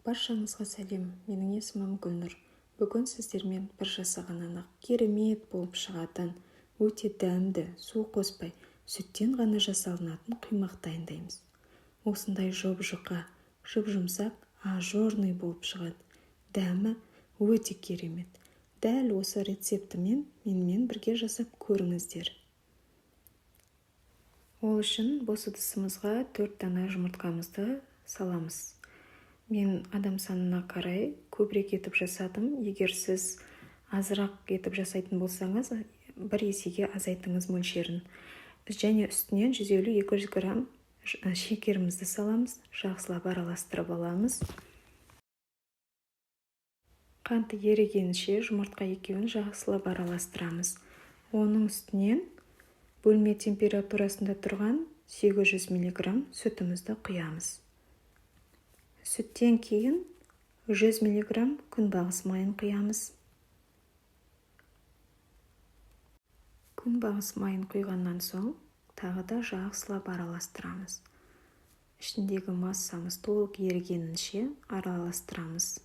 Баршаңызға сәлем, менің есімім Гүлнұр. Бүгін сіздермен бір жасаған анақ керемет болып шығатын, өте дәмді, су қоспай, сүттен ғана жасалынатын құймақ дайындаймыз. Осындай жұп-жұқа, жұп-жұмсақ, ажорный болып шығады. Дәмі өте керемет. Дәл осы рецептімен менімен бірге жасап көріңіздер. Ол үшін бос ыдысымызға 4 дана жұмыртқамызды саламыз. Мен адам санына қарай көбірек етіп жасадым. Егер сіз азырақ етіп жасайтын болсаңыз, 1 есеге азайтыңыз мөлшерін. Және үстінен 150-200 грамм шекерімізді саламыз, жақсылап араластырып аламыз. Қанты ерігенше жұмыртқа екеуін жақсылап араластырамыз. Оның үстінен бөлме температурасында тұрған 800 мг сүтімізді құямыз. Сүттен кейін 100 мг күнбағыс майын құямыз. Күнбағыс майын құйғаннан соң тағы да жақсылап араластырамыз. Ішіндегі массамыз толық ерігенінше араластырамыз.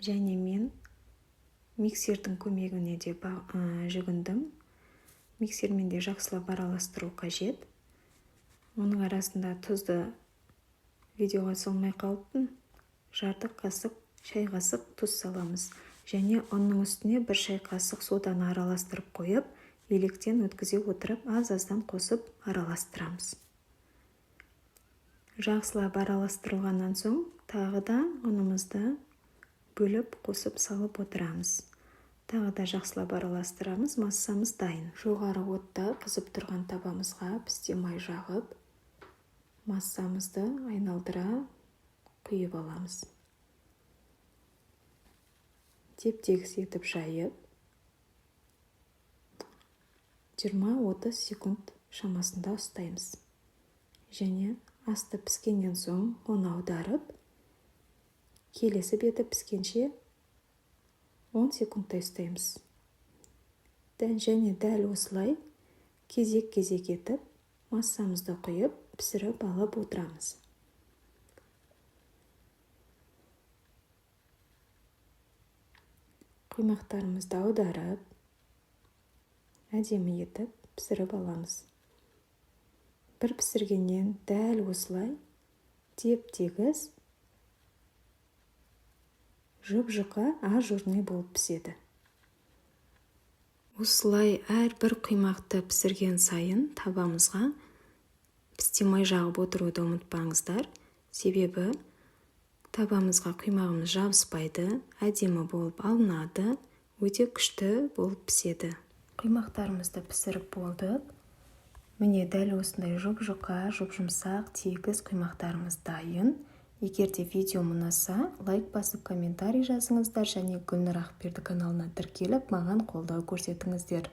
Және мен миксердің көмегіне де жүгіндім. Миксермен де жақсылап араластыру қажет. Оның арасында тұзды видеоға салмай қалыппын. Жарты қасық, шай қасық тұз саламыз. Және оның үстіне 1 шай қасық соданы араластырып қойып, електен өткізе отырып, аз-аздан қосып араластырамыз. Жақсылап араластырылғаннан соң тағы да ұнымызды бөліп қосып салып отырамыз. Тағы да жақсылап араластырамыз, массамыз дайын. Жоғары отта қызып тұрған табамызға пісте май жағып, массамызды айналдыра құйып аламыз. Теп-тегіс етіп жайып, 20-30 секунд шамасында ұстаймыз. Және асты піскеннен соң оны аударып, келесі беті піскенше 10 секундтай ұстаймыз. Және дәл осылай кезек-кезек етіп, массамызды құйып, пісіріп алып отырамыз. Құймақтарымызды аударып, әдемі етіп пісіріп аламыз. Бір пісіргеннен дәл осылай теп-тегіс, жұп-жұқа, ажурный болып піседі. Осылай әрбір құймақты пісірген сайын табамызға пісте май жағып отыруды ұмытпаңыздар. Себебі табамызға құймағымыз жабыспайды, әдемі болып алынады, өте күшті болып піседі. Құймақтарымызды пісіріп болдық. Міне дәл осындай жұп-жұқа, жұп-жұмсақ, тегіс құймақтарымыз дайын. Егер де видео ұнаса, лайк басып комментарий жазыңыздар және Гүлнұр Ақберді каналына тіркеліп, маған қолдау көрсетіңіздер.